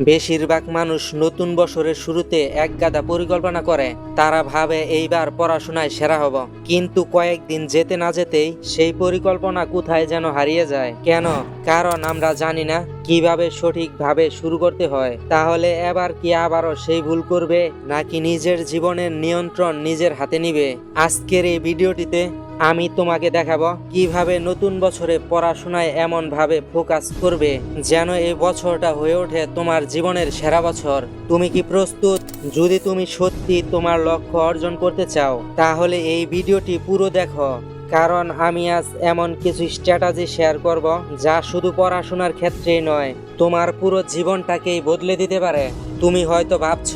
বেশিরভাগ মানুষ নতুন বছরের শুরুতে একগাদা পরিকল্পনা করে। তারা ভাবে এইবার পড়াশোনায় সেরা হব, কিন্তু কয়েকদিন যেতে না যেতেই সেই পরিকল্পনা কোথায় যেন হারিয়ে যায়। কেন? কারণ আমরা জানি না কিভাবে সঠিকভাবে শুরু করতে হয়। তাহলে এবার কি আবারও সেই ভুল করবে, নাকি নিজের জীবনের নিয়ন্ত্রণ নিজের হাতে নিবে? আজকের এই ভিডিওটিতে আমি তোমাকে দেখাবো কিভাবে নতুন বছরে পড়াশোনায় এমন ভাবে ফোকাস করবে যেন এই বছরটা হয়ে ওঠে তোমার জীবনের সেরা বছর। তুমি কি প্রস্তুত? যদি তুমি সত্যি তোমার লক্ষ্য অর্জন করতে চাও তাহলে এই ভিডিওটি পুরো দেখো, কারণ আমি আজ এমন কিছু স্ট্র্যাটেজি শেয়ার করব যা শুধু পড়াশোনার ক্ষেত্রেই নয়, তোমার পুরো জীবনটাকেই বদলে দিতে পারে। তুমি হয়তো ভাবছ,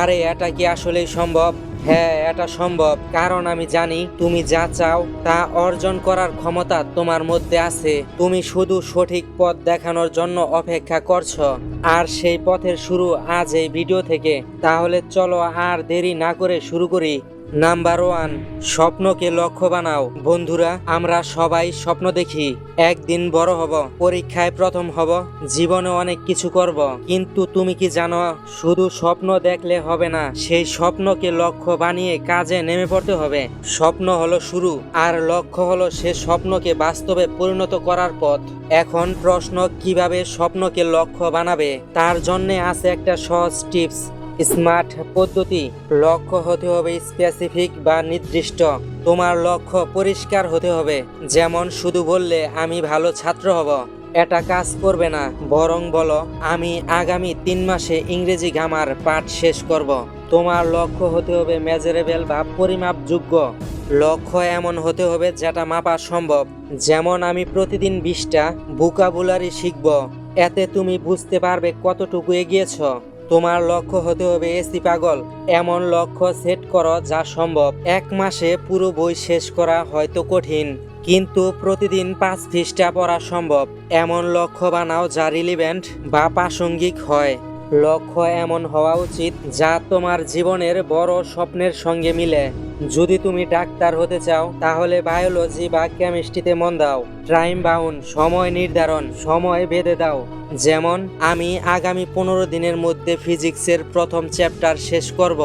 আরে এটা কি আসলেই সম্ভব? হ্যাঁ, এটা সম্ভব, কারণ আমি জানি তুমি যা চাও তা অর্জন করার ক্ষমতা তোমার মধ্যে আছে। তুমি শুধু সঠিক পথ দেখানোর জন্য অপেক্ষা করছো, আর সেই পথের শুরু আজ এই ভিডিও থেকে। তাহলে চলো আর দেরি না করে শুরু করি। নাম্বার 1, স্বপ্নকে লক্ষ্য বানাও। বন্ধুরা, আমরা সবাই স্বপ্ন দেখি, একদিন বড় হব, পরীক্ষায় প্রথম হব, জীবনে অনেক কিছু করব। কিন্তু তুমি কি জানো, শুধু স্বপ্ন দেখলে হবে না, সেই স্বপ্নকে লক্ষ্য বানিয়ে কাজে নেমে পড়তে হবে। স্বপ্ন হলো শুরু, আর লক্ষ্য হলো সে স্বপ্নকে বাস্তবে পরিণত করার পথ। এখন প্রশ্ন, কিভাবে স্বপ্নকে লক্ষ্য বানাবে? তার জন্যে আছে একটা সহজ টিপস, স্মার্ট পদ্ধতি। লক্ষ্য হতে হবে স্পেসিফিক বা নির্দিষ্ট। তোমার লক্ষ্য পরিষ্কার হতে হবে। যেমন শুধু বললে আমি ভালো ছাত্র হব, এটা কাজ করবে না। বরং বলো, আমি আগামী 3 মাসে ইংরেজি গ্রামার পাঠ শেষ করব। তোমার লক্ষ্য হতে হবে মেজারেবল বা পরিমাপযোগ্য। লক্ষ্য এমন হতে হবে যেটা মাপা সম্ভব। যেমন আমি প্রতিদিন 20টা ভোকাবুলারি শিখব। এতে তুমি বুঝতে পারবে কতটুকু এগিয়েছ। তোমার লক্ষ্য হতে হবে এসি পাগল। এমন লক্ষ্য সেট করো যা সম্ভব। 1 মাসে পুরো বই শেষ করা হয়তো কঠিন, কিন্তু প্রতিদিন 5 পৃষ্ঠা পড়া সম্ভব। এমন লক্ষ্য বানাও যা রিলিভেন্ট বা প্রাসঙ্গিক হয়। লক্ষ্য এমন হওয়া উচিত যা তোমার জীবনের বড় স্বপ্নের সঙ্গে মিলে। যদি তুমি ডাক্তার হতে চাও তাহলে বায়োলজি বা কেমিস্ট্রিতে মন দাও। টাইম বাউন্ড, সময় নির্ধারণ, সময় বেঁধে দাও। যেমন আমি আগামী 15 দিনের মধ্যে ফিজিক্সের প্রথম চ্যাপ্টার শেষ করব।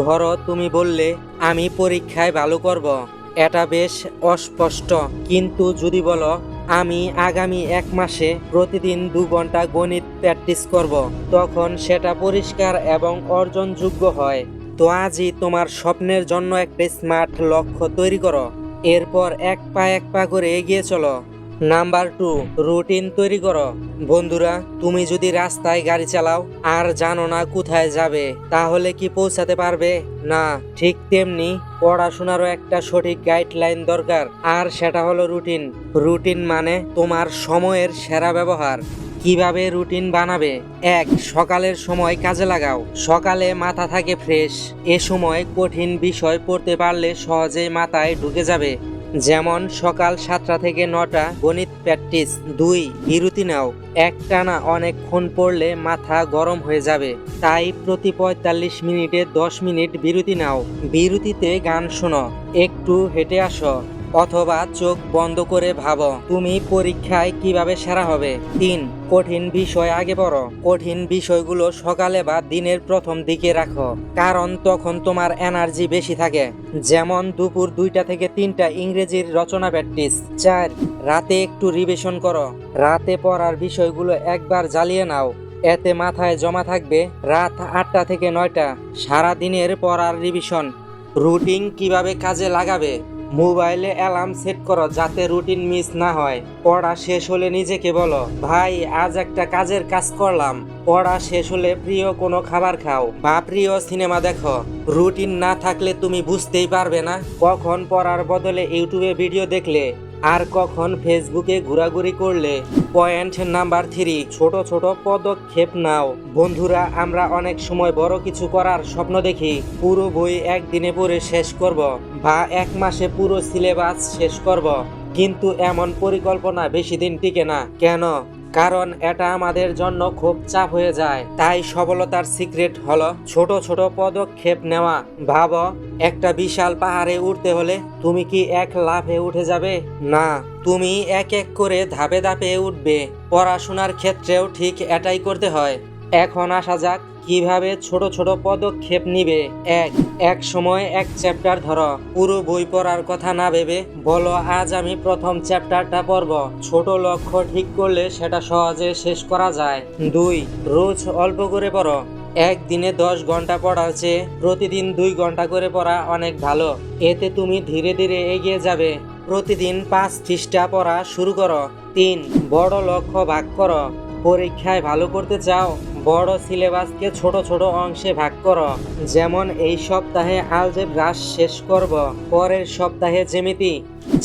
ধরো তুমি বললে আমি পরীক্ষায় ভালো করব, এটা বেশ অস্পষ্ট। কিন্তু যদি বলো আমি আগামী 1 মাসে প্রতিদিন 2 ঘন্টা গণিত প্র্যাকটিস করব, তখন সেটা পরিষ্কার এবং অর্জনযোগ্য হয়। তো আজই তোমার স্বপ্নের জন্য একটা স্মার্ট লক্ষ্য তৈরি করো, এরপর এক পা করে এগিয়ে চলো। নাম্বার 2, রুটিন তৈরি করো। বন্ধুরা, তুমি যদি রাস্তায় গাড়ি চালাও আর জানো না কোথায় যাবে, তাহলে কি পৌঁছাতে পারবে? না। ঠিক তেমনি পড়াশোনারও একটা সঠিক গাইডলাইন দরকার, আর সেটা হলো রুটিন। রুটিন মানে তোমার সময়ের সেরা ব্যবহার। কিভাবে রুটিন বানাবে? 1, সকালের সময় কাজে লাগাও। সকালে মাথা থাকে ফ্রেশ, এ সময় কঠিন বিষয় পড়তে পারলে সহজেই মাথায় ঢুকে যাবে। যেমন সকাল 7টা থেকে 9টা গণিত প্র্যাকটিস। 2, বিরতি নাও। একটানা অনেকক্ষণ পড়লে মাথা গরম হয়ে যাবে, তাই প্রতি 45 মিনিটে 10 মিনিট বিরতি নাও। বিরতিতে গান শোনো, একটু হেঁটে আসো, অথবা চোখ বন্ধ করে ভাবো তুমি পরীক্ষায় কিভাবে সেরা হবে। 3, কঠিন বিষয় আগে পড়ো। কঠিন বিষয়গুলো সকালে বা দিনের প্রথম দিকে রাখো, কারণ তখন তোমার এনার্জি বেশি থাকে। যেমন দুপুর 2টা থেকে 3টা ইংরেজির রচনা প্র্যাকটিস। 4, রাতে একটু রিভিশন করো। রাতে পড়ার বিষয়গুলো একবার জ্বালিয়ে নাও, এতে মাথায় জমা থাকবে। রাত 8টা থেকে 9টা সারা দিনের পড়ার রিভিশন। রুটিন কিভাবে কাজে লাগাবে? মোবাইলে অ্যালার্ম সেট করো যাতে রুটিন মিস না হয়। পড়া শেষ হলে নিজেকে বলো, ভাই আজ একটা কাজের কাজ করলাম। পড়া শেষ হলে প্রিয় কোনো খাবার খাও বা প্রিয় সিনেমা দেখো। রুটিন না থাকলে তুমি বুঝতেই পারবে না কখন পড়ার বদলে ইউটিউবে ভিডিও দেখলে আর কখন ফেসবুকে ঘোরাঘুরি করলে। পয়েন্ট নাম্বার 3, ছোট ছোট পদক্ষেপ নাও। বন্ধুরা, আমরা অনেক সময় বড় কিছু করার স্বপ্ন দেখি, পুরো বই একদিনে পড়ে শেষ করব বা 1 মাসে পুরো সিলেবাস শেষ করব, কিন্তু এমন পরিকল্পনা বেশি দিন টিকে না। কেন? কারণ এটা আমাদের জন্য খুব চাপ হয়ে যায়। তাই সফলতার সিক্রেট হলো ছোট ছোট পদক্ষেপ নেওয়া। ভাবো, একটা বিশাল পাহাড়ে উঠতে হলে তুমি কি এক লাফে উঠে যাবে? না, তুমি এক এক করে ধাপে ধাপে উঠবে। পড়াশোনার ক্ষেত্রেও ঠিক এটাই করতে হয়। এখন আসা যাক কিভাবে ছোট ছোট পদক্ষেপ নিবে। এক সময় এক চ্যাপ্টার ধরো, পুরো বই পড়ার কথা না ভেবে বলো আজ আমি প্রথম চ্যাপ্টারটা পড়ব। ছোট লক্ষ্য ঠিক করলে সেটা সহজে শেষ করা যায়। 2. রোজ অল্প করে পড়ো। একদিনে 10 ঘন্টা পড়ার চেয়ে প্রতিদিন 2 ঘন্টা করে পড়া অনেক ভালো। এতে তুমি ধীরে ধীরে এগিয়ে যাবে। প্রতিদিন 5 পৃষ্ঠা পড়া শুরু করো। 3. বড় লক্ষ্য ভাগ করো। পরীক্ষায় ভালো করতে চাও, বড় সিলেবাসকে ছোট ছোট অংশে ভাগ করো। যেমন এই সপ্তাহে আলজেব্রা শেষ করব, পরের সপ্তাহে জ্যামিতি।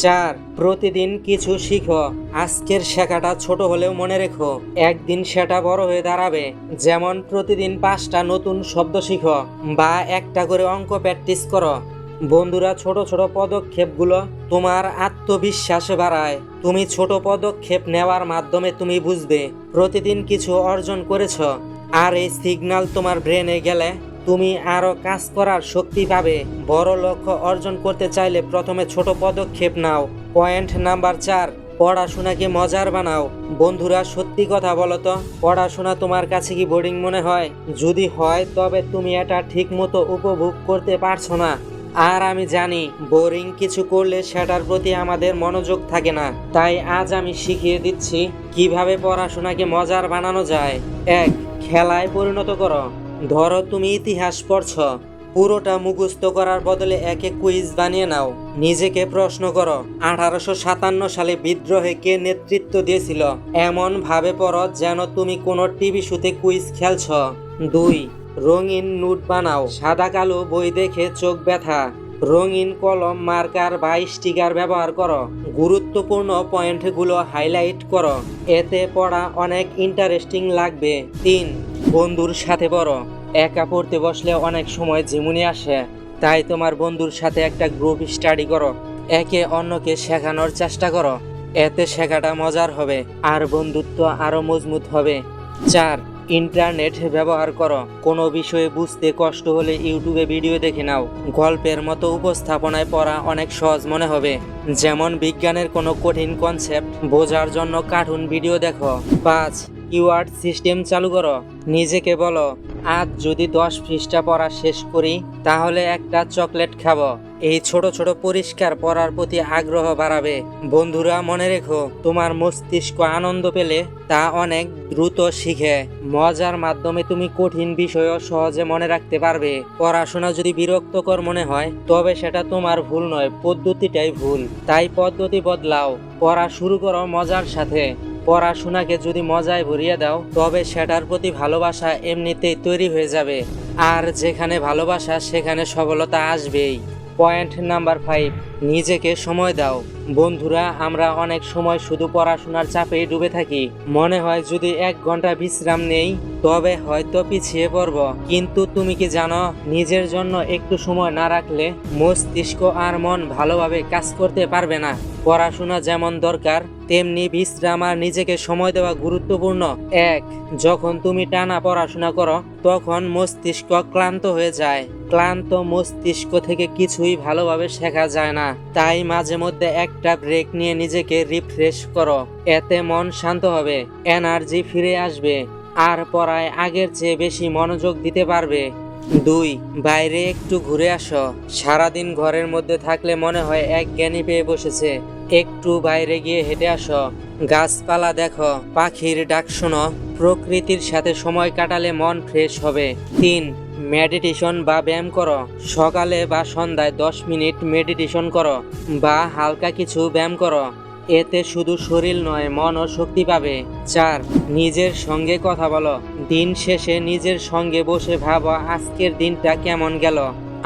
4. প্রতিদিন কিছু শিখো। আজকের শেখাটা ছোট হলেও মনে রেখো, একদিন সেটা বড় হয়ে দাঁড়াবে। যেমন প্রতিদিন 5টা নতুন শব্দ শিখো বা একটা করে অঙ্ক প্র্যাকটিস করো। বন্ধুরা, ছোট ছোট পদক্ষেপগুলো তোমার আত্মবিশ্বাস বাড়ায়। তুমি ছোট পদক্ষেপ নেওয়ার মাধ্যমে তুমি বুঝবে প্রতিদিন কিছু অর্জন করেছ, আর এই সিগন্যাল তোমার ব্রেনে গেলে তুমি আরো কাজ করার শক্তি পাবে। বড় লক্ষ্য অর্জন করতে চাইলে প্রথমে ছোট পদক্ষেপ নাও। পয়েন্ট নাম্বার 4, পড়াশোনাকে মজার বানাও। বন্ধুরা, সত্যি কথা বলো তো, পড়াশোনা তোমার কাছে কি বোরিং মনে হয়? যদি হয় তবে তুমি এটা ঠিক মতো উপভোগ করতে পারছো না। আর আমি জানি বোরিং কিছু করলে সেটার প্রতি আমাদের মনোযোগ থাকে না। তাই আজ আমি শিখিয়ে দিচ্ছি কিভাবে পড়াশোনাকে মজার বানানো যায়। 1. খেলায় পরিণত করো। ধরো তুমি ইতিহাস পড়ছো, পুরোটা মুখস্থ করার বদলে একে কুইজ বানিয়ে নাও। নিজেকে প্রশ্ন করো 1857 সালে বিদ্রোহে কে নেতৃত্ব দিয়েছিল। এমন ভাবে পড়ো যেন তুমি কোনো টিভি শোতে কুইজ খেলছ। 2. রঙিন নোট বানাও। সাদা কালো বই দেখে চোখ ব্যথা, রঙিন কলম, মার্কার বা স্টিকার ব্যবহার করো। গুরুত্বপূর্ণ পয়েন্টগুলো হাইলাইট করো, এতে পড়া অনেক ইন্টারেস্টিং লাগবে। 3. বন্ধুর সাথে পড়ো। একা পড়তে বসলে অনেক সময় ঝিমুনি আসে, তাই তোমার বন্ধুর সাথে একটা গ্রুপ স্টাডি করো। একে অন্যকে শেখানোর চেষ্টা করো, এতে শেখাটা মজার হবে আর বন্ধুত্ব আরো মজবুত হবে। 4. ইন্টারনেট ব্যবহার করো। কোনো বিষয়ে বুঝতে কষ্ট হলে ইউটিউবে ভিডিও দেখে নাও। গল্পের মতো উপস্থাপনায় পড়া অনেক সহজ মনে হবে। যেমন বিজ্ঞানের কোনো কঠিন কনসেপ্ট বোঝার জন্য কার্টুন ভিডিও দেখো। 5. কিওয়ার্ড সিস্টেম চালু করো। নিজেকে বলো আজ যদি 10 পৃষ্ঠা পড়া শেষ করি তাহলে একটা চকলেট খাবো। এই ছোট ছোট পরিষ্কার পড়ার প্রতি আগ্রহ বাড়াবে। বন্ধুরা, মনে রেখো, তোমার মস্তিষ্ক আনন্দ পেলে তা অনেক দ্রুত শিখে। মজার মাধ্যমে তুমি কঠিন বিষয়ও সহজে মনে রাখতে পারবে। পড়াশোনা যদি বিরক্তকর মনে হয় তবে সেটা তোমার ভুল নয়, পদ্ধতিটাই ভুল। তাই পদ্ধতি বদলাও, পড়া শুরু করো মজার সাথে। পড়াশোনাকে যদি মজায় ভরিয়ে দাও তবে সেটার প্রতি ভালোবাসা এমনিতেই তৈরি হয়ে যাবে, আর যেখানে ভালোবাসা সেখানে সফলতা আসবেই। পয়েন্ট নাম্বার 5, নিজেকে সময় দাও। বন্ধুরা, আমরা অনেক সময় শুধু পড়াশোনার চাপেই ডুবে থাকি। মনে হয় যদি 1 ঘন্টা বিশ্রাম নেই তবে হয়তো পিছিয়ে পড়ব। কিন্তু তুমি কি জানো, নিজের জন্য একটু সময় না রাখলে মস্তিষ্ক আর মন ভালোভাবে কাজ করতে পারবে না। পড়াশোনা যেমন দরকার তেমনি বিশ্রাম আর নিজেকে সময় দেওয়া গুরুত্বপূর্ণ। 1. যখন তুমি টানা পড়াশোনা করো তখন মস্তিষ্ক ক্লান্ত হয়ে যায়। ক্লান্ত মস্তিষ্ক থেকে কিছুই ভালোভাবে শেখা যায় না। তাই মাঝে মধ্যে একটা ব্রেক নিয়ে নিজেকে রিফ্রেশ করো, এতে মন শান্ত হবে, এনার্জি ফিরে আসবে আর পড়ায় আগের চেয়ে বেশি মনোযোগ দিতে পারবে। 2. বাইরে একটু ঘুরে আসো। সারাদিন ঘরের মধ্যে থাকলে মনে হয় একজ্ঞানী পেয়ে বসেছে। একটু বাইরে গিয়ে হেঁটে আসো, গাছপালা দেখো, পাখির ডাক শোনো। প্রকৃতির সাথে সময় কাটালে মন ফ্রেশ হবে। 3. মেডিটেশন বা ব্যায়াম করো। সকালে বা সন্ধ্যায় 10 মিনিট মেডিটেশন করো বা হালকা কিছু ব্যায়াম করো। এতে শুধু শরীর নয়, মনও শক্তি পাবে। 4. নিজের সঙ্গে কথা বলো। দিন শেষে নিজের সঙ্গে বসে ভাবো আজকের দিনটা কেমন গেল,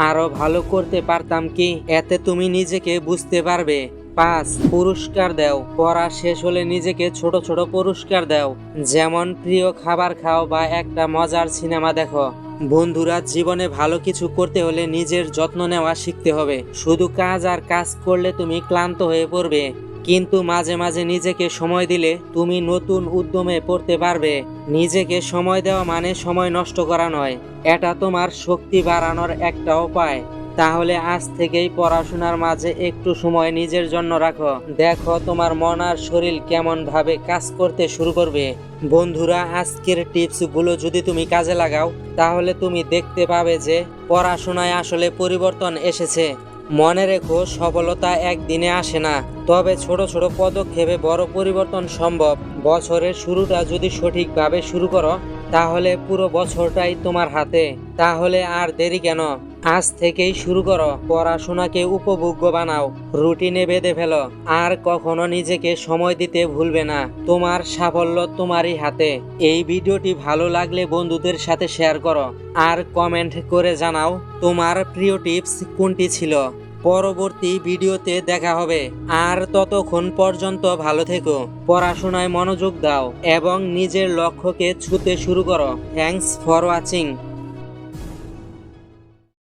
আরো ভালো করতে পারতাম কি। এতে তুমি নিজেকে বুঝতে পারবে। 5. পুরস্কার দাও। পড়া শেষ হলে নিজেকে ছোট ছোট পুরস্কার দাও, যেমন প্রিয় খাবার খাও বা একটা মজার সিনেমা দেখো। বন্ধুরা, জীবনে ভালো কিছু করতে হলে নিজের যত্ন নেওয়া শিখতে হবে। শুধু কাজ আর কাজ করলে তুমি ক্লান্ত হয়ে পড়বে, কিন্তু মাঝে মাঝে নিজেকে সময় দিলে তুমি নতুন উদ্যমে পড়তে পারবে। নিজেকে সময় দেওয়া মানে সময় নষ্ট করা নয়, এটা তোমার শক্তি বাড়ানোর একটা উপায়। তাহলে আজ থেকেই পড়াশোনার মাঝে একটু সময় নিজের জন্য রাখো। দেখো তোমার মন আর শরীর কেমন ভাবে কাজ করতে শুরু করবে। বন্ধুরা, আজকের টিপসগুলো যদি তুমি কাজে লাগাও তাহলে তুমি দেখতে পাবে যে পড়াশোনায় আসলে পরিবর্তন এসেছে। মনে রেখো, সফলতা একদিনে আসে না, তবে ছোট ছোট পদক্ষেপে বড় পরিবর্তন সম্ভব। বছরের শুরুটা যদি সঠিকভাবে শুরু করো তাহলে পুরো বছরটাই তোমার হাতে। তাহলে আর দেরি কেন, আজ থেকেই শুরু করো। পড়াশোনাকে উপভোগ্য বানাও, রুটিনে বেঁধে ফেলো, আর কখনো নিজেকে সময় দিতে ভুলবে না। তোমার সাফল্য তোমারই হাতে। এই ভিডিওটি ভালো লাগলে বন্ধুদের সাথে শেয়ার করো আর কমেন্ট করে জানাও তোমার প্রিয় টিপস কোনটি ছিল। পরবর্তী ভিডিওতে দেখা হবে, আর ততক্ষণ পর্যন্ত ভালো থেকো, পড়াশোনায় মনোযোগ দাও এবং নিজের লক্ষ্যকে ছুঁতে শুরু করো। Thanks for watching.